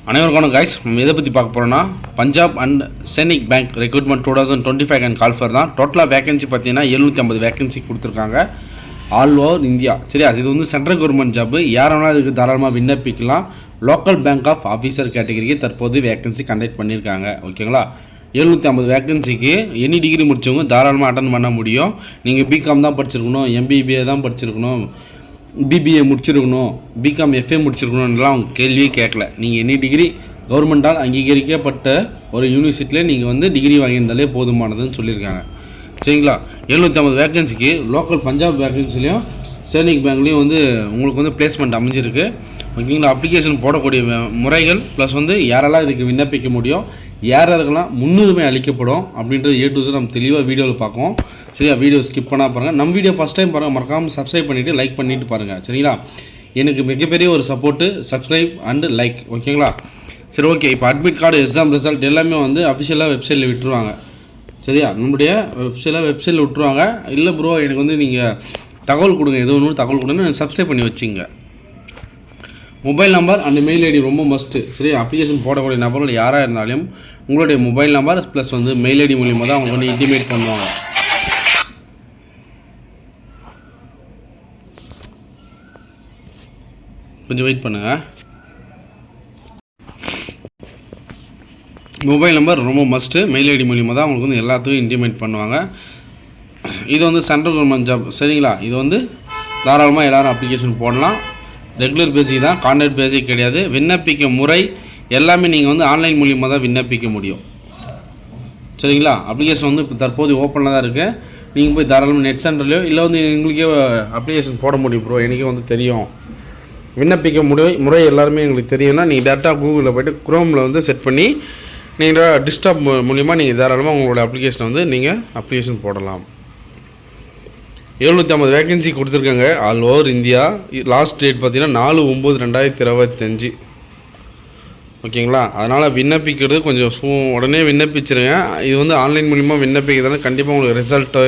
அனைவருக்கான guys நம்ம எதை பற்றி பார்க்க போகிறோன்னா Punjab and Sainik bank recruitment 2025 and call for தான். டோட்டலாக வேகன்சி பார்த்தீங்கன்னா 750 வேகன்சி கொடுத்துருக்காங்க ஆல் ஓவர் இந்தியா. சரியா, இது வந்து சென்ட்ரல் கவர்மெண்ட் ஜாப். யாரெல்லாம் இதுக்கு தாராளமாக விண்ணப்பிக்கலாம். லோக்கல் பேங்க் ஆஃப் ஆஃபீஸர் கேட்டகரிக்கு தற்போது வேகன்சி கண்டக்ட் பண்ணியிருக்காங்க. ஓகேங்களா, 750 வேகன்சிக்கு எனி டிகிரி முடித்தவங்க தாராளமாக அட்டன் பண்ண முடியும். நீங்கள் பிகாம் தான் படிச்சிருக்கணும், எம்பிபிஏ தான் படிச்சிருக்கணும், பிபிஏ முடிச்சிருக்கணும், பிகாம் எஃப்ஏ முடிச்சிருக்கணும்லாம் அவங்க கேள்வியே கேட்கல. நீங்கள் எனி டிகிரி கவர்மெண்ட்டால் அங்கீகரிக்கப்பட்ட ஒரு யூனிவர்சிட்டியில் நீங்கள் வந்து டிகிரி வாங்கியிருந்தாலே போதுமானதுன்னு சொல்லியிருக்காங்க. சரிங்களா, 750 வேகன்சிக்கு லோக்கல் பஞ்சாப் வேகன்சிலையும் சைனிக் பேங்க்லேயும் வந்து உங்களுக்கு வந்து பிளேஸ்மெண்ட் அமைஞ்சிருக்கு. ஓகேங்களா, அப்ளிகேஷன் போடக்கூடிய முறைகள் ப்ளஸ் வந்து யாரெல்லாம் இதுக்கு விண்ணப்பிக்க முடியும், யாரெல்லாம் முன்னுரிமை அளிக்கப்படும் அப்படின்றது A to Z நம்ம தெளிவாக வீடியோவில் பார்ப்போம். சரியா, வீடியோ ஸ்கிப் பண்ணால் பாருங்கள். நம்ம வீடியோ ஃபஸ்ட் டைம் பாருங்கள், மறக்காமல் சப்ஸ்கிரைப் பண்ணிவிட்டு லைக் பண்ணிவிட்டு பாருங்கள். சரிங்களா, எனக்கு மிகப்பெரிய ஒரு சப்போர்ட்டு சப்ஸ்கிரைப் அண்டு லைக். ஓகேங்களா, சரி ஓகே. இப்போ அட்மிட் கார்டு, எக்ஸாம் ரிசல்ட் எல்லாமே வந்து அஃபிஷியலாக வெப்சைட்டில் விட்டுருவாங்க. சரியா, நம்முடைய வெப்சைட்டில் விட்டுருவாங்க. இல்லை ப்ரோ எனக்கு வந்து நீங்கள் தகவல் கொடுங்க, எது ஒன்று தகவல் கொடுங்க, சப்ஸ்கிரைப் பண்ணி வச்சுங்க. Mobile number and mail ID ரொம்ப மஸ்ட்டு. சரி, அப்ளிகேஷன் போடக்கூடிய நபர்கள் யாராக இருந்தாலும் உங்களுடைய மொபைல் நம்பர் ப்ளஸ் வந்து மெயில் ஐடி மூலியமாக தான் அவங்க வந்து இன்டிமேட் பண்ணுவாங்க. கொஞ்சம் வெயிட் பண்ணுங்கள். மொபைல் நம்பர் ரொம்ப மஸ்ட்டு, மெயில் ஐடி மூலியமாக தான் அவங்களுக்கு வந்து எல்லாத்துக்கும் இன்டிமேட் பண்ணுவாங்க. இது வந்து சென்ட்ரல் கவர்மெண்ட் ஜாப். சரிங்களா, இது வந்து தாராளமாக எல்லோரும் அப்ளிகேஷன் போடலாம். ரெகுலர் பேசிக் தான், கான்ட்ராக்ட் பேசிக் கிடையாது. விண்ணப்பிக்க முறை எல்லாமே நீங்கள் வந்து ஆன்லைன் மூலியமாக தான் விண்ணப்பிக்க முடியும். சரிங்களா, அப்ளிகேஷன் வந்து இப்போ தற்போது ஓப்பனில் தான் இருக்குது. நீங்கள் போய் தாராளமாக நெட் சென்டர்லையோ இல்லை வந்து எங்களுக்கே அப்ளிகேஷன் போட முடியும் ப்ரோ, எனக்கே வந்து தெரியும், விண்ணப்பிக்க முறை எல்லாருமே எங்களுக்கு தெரியும்னா நீங்கள் டேரெக்டாக கூகுளில் போய்ட்டு குரோமில் வந்து செட் பண்ணி நீங்கள் டிஸ்டாப் மூலிமா நீங்கள் தாராளமாக உங்களோட அப்ளிகேஷனை வந்து நீங்கள் அப்ளிகேஷன் போடலாம். 750 வேகன்சி கொடுத்துருக்காங்க all over India. Last date பார்த்தீங்கன்னா 4/9/2025. ஓகேங்களா, அதனால் விண்ணப்பிக்கிறது கொஞ்சம் உடனே விண்ணப்பிச்சிருங்க. இது வந்து ஆன்லைன் மூலிமா விண்ணப்பிக்கிறதுனால கண்டிப்பாக உங்களுக்கு ரிசல்ட்டு,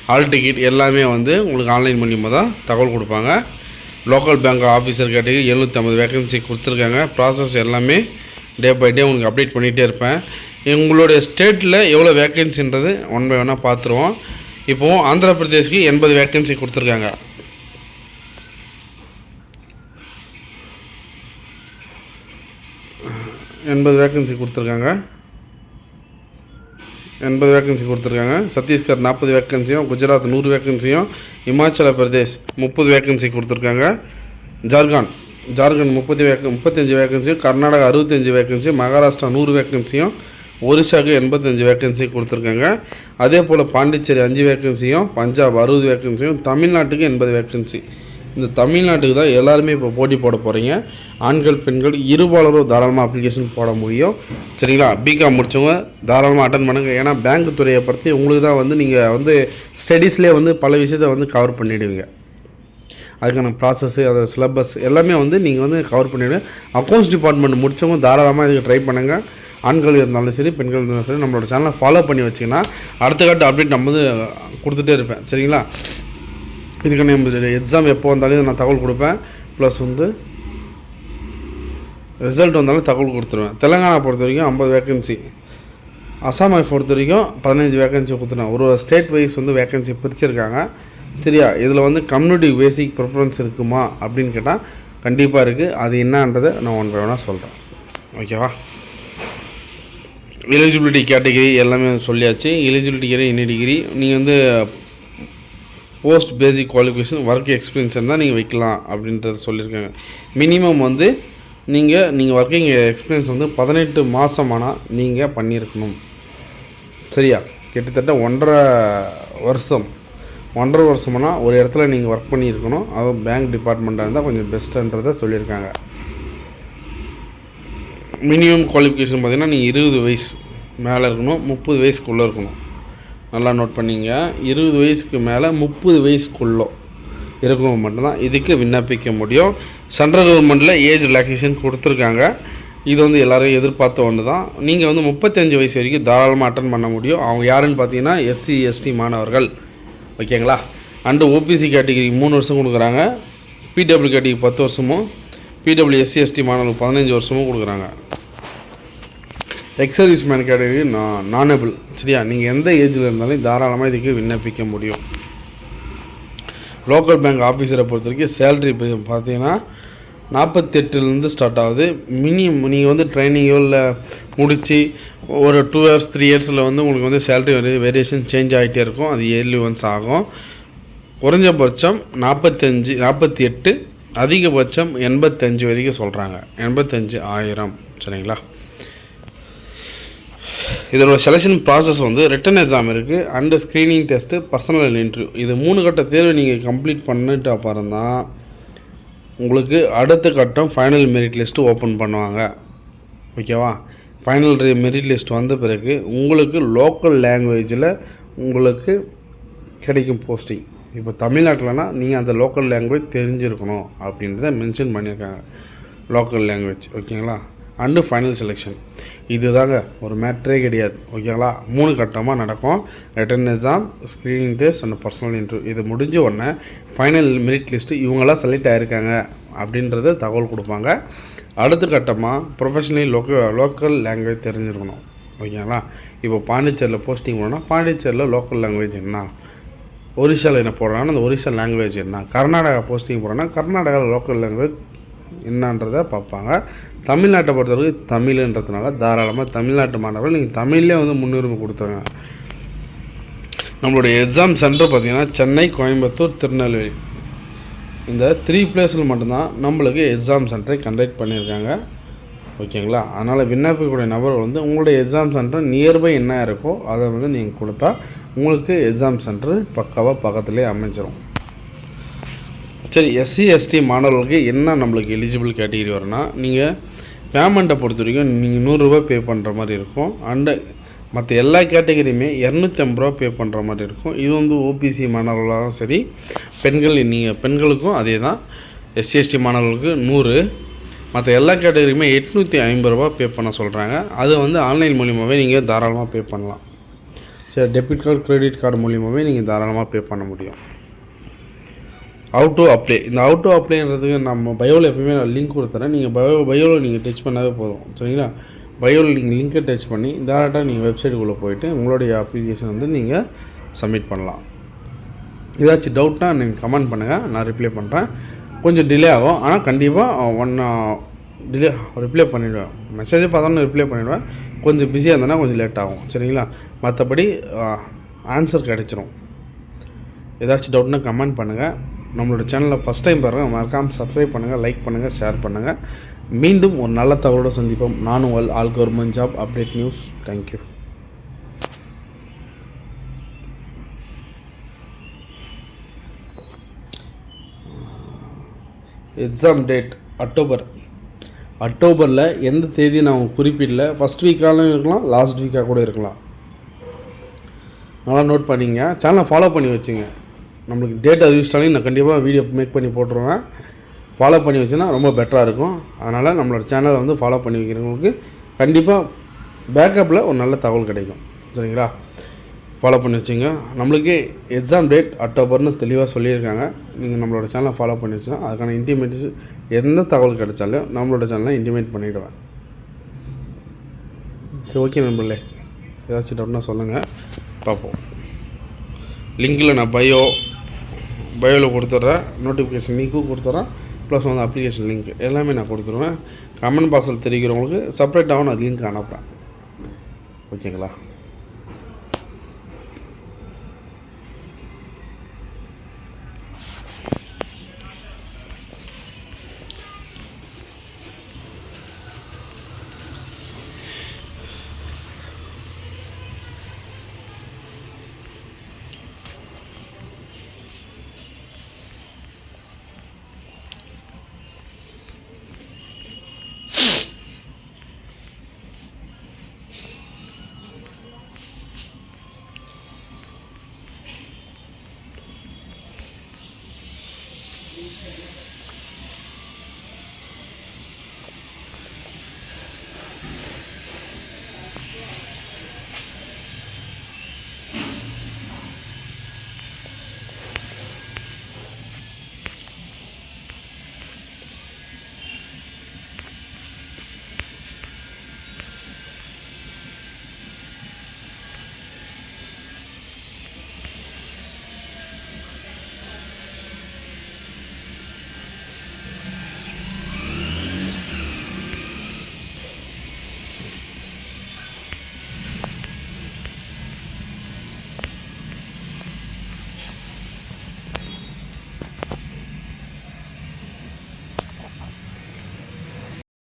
ஹால் டிக்கெட் எல்லாமே வந்து உங்களுக்கு ஆன்லைன் மூலிமா தான் தகவல் கொடுப்பாங்க. Local bank officer category 750 vacancy கொடுத்துருக்காங்க. ப்ராசஸ் எல்லாமே டே பை டே உங்களுக்கு அப்டேட் பண்ணிகிட்டே இருப்பேன். உங்களுடைய ஸ்டேட்டில் எவ்வளோ வேகன்சின்றது ஒன் பை ஒன்னாக பார்த்துருவோம். இப்போது ஆந்திர பிரதேஷ்க்கு 80 வேகன்சி கொடுத்துருக்காங்க. வேகன்சி கொடுத்துருக்காங்க. சத்தீஸ்கர் 40 வேகன்சியும், குஜராத் 100 வேகன்சியும், இமாச்சல பிரதேஷ் 30 வேகன்சி கொடுத்துருக்காங்க. ஜார்க்கண்ட் 35 வேகன்சியும், கர்நாடகா 65 வேகன்சியும், மகாராஷ்டிரா 100 வேகன்சியும், ஒரிசாவுக்கு 85 வேகன்சி கொடுத்துருக்காங்க. அதே போல் பாண்டிச்சேரி 5 வேகன்சியும், பஞ்சாப் 60 வேகன்சியும், தமிழ்நாட்டுக்கு 80 வேகன்சி. இந்த தமிழ்நாட்டுக்கு தான் எல்லாருமே இப்போ போட்டி போட போகிறீங்க. ஆண்கள் பெண்கள் இருபாலரும் தாராளமாக அப்ளிகேஷன் போட முடியும். சரிங்களா, பிகாம் முடித்தவங்க தாராளமாக அட்டன் பண்ணுங்கள். ஏன்னா பேங்க் துறையை பற்றி உங்களுக்கு தான் வந்து நீங்கள் வந்து ஸ்டடீஸ்லேயே வந்து பல விஷயத்தை வந்து கவர் பண்ணிவிடுவீங்க. அதுக்கான ப்ராசஸ்ஸு, அதோட சிலபஸ் எல்லாமே வந்து நீங்கள் வந்து கவர் பண்ணிவிடுங்க. அக்கௌண்ட்ஸ் டிபார்ட்மெண்ட் முடித்தவங்க தாராளமாக இதுக்கு ட்ரை பண்ணுங்கள். ஆண்கள் இருந்தாலும் சரி, பெண்கள் இருந்தாலும் சரி, நம்மளோட சேனலை ஃபாலோ பண்ணி வச்சிங்கன்னா அடுத்த கட்ட அப்டேட் நம்ம வந்து கொடுத்துட்டே இருப்பேன். சரிங்களா, இதுக்கு நம்ம எக்ஸாம் எப்போ வந்தாலும் நான் தகவல் கொடுப்பேன். ப்ளஸ் வந்து ரிசல்ட் வந்தாலும் தகவல் கொடுத்துருவேன். தெலுங்கானா பொறுத்த வரைக்கும் 50 வேகன்சி, அசாமை பொறுத்த வரைக்கும் 15 வேகன்சி கொடுத்துருவேன். ஒரு ஸ்டேட் வைஸ் வந்து வேகன்சி பிரிச்சிருக்காங்க. சரியா, இதில் வந்து கம்யூனிட்டி பேசிக் ப்ரிஃபரன்ஸ் இருக்குமா அப்படின்னு கேட்டால் கண்டிப்பாக இருக்குது. அது என்னன்றதை நான் ஒன் பை ஒன்னாக சொல்கிறேன். ஓகேவா, எலிஜிபிலிட்டி கேட்டகிரி எல்லாமே சொல்லியாச்சு. எலிஜிபிலிட்டி கேட்டகிரி என்ன டிகிரி, நீங்கள் வந்து போஸ்ட் பேசிக் குவாலிஃபிகேஷன், ஒர்க் எக்ஸ்பீரியன்ஸ் தான் நீங்கள் வைக்கலாம் அப்படின்றத சொல்லியிருக்காங்க. மினிமம் வந்து நீங்கள் ஒர்க்கிங் எக்ஸ்பீரியன்ஸ் வந்து 18 மாதமானால் நீங்கள் பண்ணியிருக்கணும். சரியா, கிட்டத்தட்ட 1.5 வருஷம்னா ஒரு இடத்துல நீங்கள் ஒர்க் பண்ணியிருக்கணும். அதுவும் பேங்க் டிபார்ட்மெண்ட்டாக இருந்தால் கொஞ்சம் பெஸ்ட்டுன்றதை சொல்லியிருக்காங்க. மினிமம் குவாலிஃபிகேஷன் பார்த்திங்கன்னா நீங்கள் 20 வயசு மேலே இருக்கணும், 30 வயசுக்குள்ளே இருக்கணும். நல்லா நோட் பண்ணிங்க, 20 வயசுக்கு மேலே 30 வயசுக்குள்ளே இருக்கணும் மட்டும்தான் இதுக்கு விண்ணப்பிக்க முடியும். சென்ட்ரல் கவர்மெண்ட்டில் ஏஜ் ரிலாக்ஸேஷன் கொடுத்துருக்காங்க. இது வந்து எல்லோரும் எதிர்பார்த்த ஒன்று தான். நீங்கள் வந்து 35 வயசு வரைக்கும் தாராளமாக அட்டன் பண்ண முடியும். அவங்க யாருன்னு பார்த்தீங்கன்னா SC ST மாணவர்கள். ஓகேங்களா, அண்டு OPC கேட்டகிரி 3 வருஷம் கொடுக்குறாங்க. PW கேட்டகிரி 10 வருஷமும், PW SC ST மாணவர்களுக்கு 15 வருஷமும் கொடுக்குறாங்க. எக்ஸர்வீஸ் மேன் கேட்டகரி நானபிள். சரியா, நீங்கள் எந்த ஏஜில் இருந்தாலும் தாராளமாக இதுக்கு விண்ணப்பிக்க முடியும். லோக்கல் பேங்க் ஆஃபீஸரை பொறுத்த வரைக்கும் சேலரி பார்த்தீங்கன்னா 48லேருந்து ஸ்டார்ட் ஆகுது. நீங்கள் வந்து ட்ரைனிங்கோ இல்லை முடித்து ஒரு 2 years 3 yearsல வந்து உங்களுக்கு வந்து சேலரி வேரியேஷன் சேஞ்ச் ஆகிட்டே இருக்கும். அது இயர்லி ஒன்ஸ் ஆகும். குறைஞ்சபட்சம் 48, அதிகபட்சம் 85 வரைக்கும் சொல்கிறாங்க. 85,000. சரிங்களா. இதோட செலெக்ஷன் ப்ராசஸ் வந்து ரிட்டன் எக்ஸாம் இருக்குது, and screening test, personal interview. இது 3 கட்ட தேர்வு நீங்கள் கம்ப்ளீட் பண்ணிட்டு அப்புறம் தான் உங்களுக்கு அடுத்த கட்டம் ஃபைனல் மெரிட் லிஸ்ட்டு ஓப்பன் பண்ணுவாங்க. ஓகேவா. ஃபைனல் மெரிட் லிஸ்ட் வந்த பிறகு உங்களுக்கு லோக்கல் லாங்குவேஜில் உங்களுக்கு கிடைக்கும் போஸ்டிங். இப்போ தமிழ்நாட்டில்னா நீங்கள் அந்த லோக்கல் லாங்குவேஜ் தெரிஞ்சிருக்கணும் அப்படின்றத மென்ஷன் பண்ணியிருக்காங்க. Local language. ஓகேங்களா. And final selection. இது தாங்க, ஒரு மேட்ரே கிடையாது. ஓகேங்களா. 3 கட்டமாக நடக்கும். Written exam, screening test and personal interview. இது முடிஞ்ச உடனே ஃபைனல் மெரிட் லிஸ்ட்டு இவங்களாம் செலக்ட் ஆகிருக்காங்க அப்படின்றத தகவல் கொடுப்பாங்க. அடுத்த கட்டமாக ப்ரொஃபஷனலி லோக்கல் லாங்குவேஜ் தெரிஞ்சிருக்கணும். ஓகேங்களா. இப்போ பாண்டிச்சேரியில் போஸ்டிங் போனால் பாண்டிச்சேரியில் லோக்கல் லாங்குவேஜ் என்ன, ஒரிசாவில் என்ன போடுறாங்கன்னா அந்த ஒரிசா லாங்குவேஜ் என்ன, கர்நாடகா போஸ்டிங் போடுறோன்னா கர்நாடகாவில் லோக்கல் லாங்குவேஜ் என்னன்றதை பார்ப்பாங்க. தமிழ்நாட்டை பொறுத்தவரைக்கும் தமிழ்ன்றதுனால தாராளமாக தமிழ்நாட்டு மாணவர்கள் நீங்கள் தமிழ்லேயே வந்து முன்னுரிமை கொடுத்துருங்க. நம்மளுடைய எக்ஸாம் சென்டர் பார்த்திங்கன்னா சென்னை, கோயம்புத்தூர், திருநெல்வேலி, இந்த 3 பிளேஸில் மட்டும்தான் நம்மளுக்கு எக்ஸாம் சென்டரை கண்டக்ட் பண்ணியிருக்காங்க. ஓகேங்களா. அதனால் விண்ணப்பிக்கக்கூடிய நபர்கள் வந்து உங்களுடைய எக்ஸாம் சென்டர் நியர்பை என்ன இருக்கோ அதை வந்து நீங்கள் கொடுத்தா உங்களுக்கு எக்ஸாம் சென்டர் பக்காவாக பக்கத்துலேயே அமைஞ்சிடும். சரி, எஸ்சி எஸ்டி மாணவர்களுக்கு என்ன நம்மளுக்கு எலிஜிபிள் கேட்டகிரி வரும்னா, நீங்கள் பேமெண்ட்டை பொறுத்த வரைக்கும் நீங்கள் 100 ரூபா பே பண்ணுற மாதிரி இருக்கும். அண்டு மற்ற எல்லா கேட்டகிரியுமே 250 ரூபா பே பண்ணுற மாதிரி இருக்கும். இது வந்து ஓபிசி மாணவர்களாகவும் சரி, பெண்களுக்கும் அதே தான். எஸ்சி எஸ்டி மாணவர்களுக்கு 100, மற்ற எல்லா கேட்டகரியுமே 850 ரூபா பே பண்ண சொல்கிறாங்க. அது வந்து ஆன்லைன் மூலியமாகவே நீங்கள் தாராளமாக பே பண்ணலாம். சரி, டெபிட் கார்டு, கிரெடிட் கார்டு மூலியமாகவே நீங்கள் தாராளமாக பே பண்ண முடியும். How to apply. இந்த ஹவு டு அப்ளைன்றதுக்கு நம்ம பயோவில் எப்பவுமே நான் லிங்க் கொடுத்துறேன். நீங்கள் பயோவில் நீங்கள் டச் பண்ணாவே போதும். சரிங்களா. பயோவில் நீங்கள் லிங்க்கை டச் பண்ணி டேரெக்டாக நீங்கள் வெப்சைட்டுக்குள்ளே போய்ட்டு உங்களுடைய அப்ளிகேஷன் வந்து நீங்கள் சப்மிட் பண்ணலாம். ஏதாச்சும் டவுட்னா நீங்கள் கமெண்ட் பண்ணுங்கள், நான் ரிப்ளை பண்ணுறேன். கொஞ்சம் டிலே ஆகும், ஆனால் கண்டிப்பாக ரிப்ளை பண்ணிவிடுவேன். மெசேஜை பார்த்தாலும் ரிப்ளை பண்ணிவிடுவேன். கொஞ்சம் பிஸியாக இருந்தேன்னா கொஞ்சம் லேட் ஆகும். சரிங்களா. மற்றபடி ஆன்சர் கிடச்சிரும். ஏதாச்சும் டவுட்னா கமெண்ட் பண்ணுங்கள். நம்மளோட சேனலில் ஃபஸ்ட் டைம் பாருங்கள், மறக்காமல் சப்ஸ்கிரைப் பண்ணுங்கள், லைக் பண்ணுங்கள், ஷேர் பண்ணுங்கள். மீண்டும் ஒரு நல்ல தகவலோடு சந்திப்போம். நான் உங்கள் all government job update news. Thank you. Exam date அக்டோபரில் எந்த தேதி நான் குறிப்பிடல. ஃபஸ்ட் வீக்காலும் இருக்கலாம், லாஸ்ட் வீக்காக கூட இருக்கலாம். நல்லா நோட் பண்ணிங்க. சேனலை ஃபாலோ பண்ணி வச்சுங்க. நம்மளுக்கு டேட் அறிவிச்சிட்டாலும் நான் கண்டிப்பாக வீடியோ மேக் பண்ணி போட்டுருவேன். ஃபாலோ பண்ணி வச்சுன்னா ரொம்ப பெட்டராக இருக்கும். அதனால் நம்மளோட சேனலை வந்து ஃபாலோ பண்ணி வைக்கிறவங்களுக்கு கண்டிப்பாக பேக்கப்பில் ஒரு நல்ல தகவல் கிடைக்கும். சரிங்களா. ஃபாலோ பண்ணி வச்சுங்க. நம்மளுக்கு எக்ஸாம் டேட் அக்டோபர்னு தெளிவாக சொல்லியிருக்காங்க. நீங்கள் நம்மளோட சேனலை ஃபாலோ பண்ணி வச்சுன்னா அதுக்கான இன்டிமேஷன் எந்த தகவல் கிடைச்சாலும் நம்மளோட சேனலை இன்டிமேட் பண்ணிவிடுவேன். சரி, ஓகே நண்பர்களே. ஏதாச்சும் டவுட்னா சொல்லுங்கள், பார்ப்போம். லிங்கில் நான் பயோவில் கொடுத்துட்றேன், நோட்டிஃபிகேஷன் லிங்க்கும் கொடுத்துட்றேன், ப்ளஸ் வந்து அப்ளிகேஷன் லிங்க் எல்லாமே நான் கொடுத்துருவேன். கமெண்ட் பாக்ஸில் தெரிவிக்கிறவங்களுக்கு செப்பரேட்டாகவும் நான் லிங்க் அனுப்புகிறேன். ஓகேங்களா.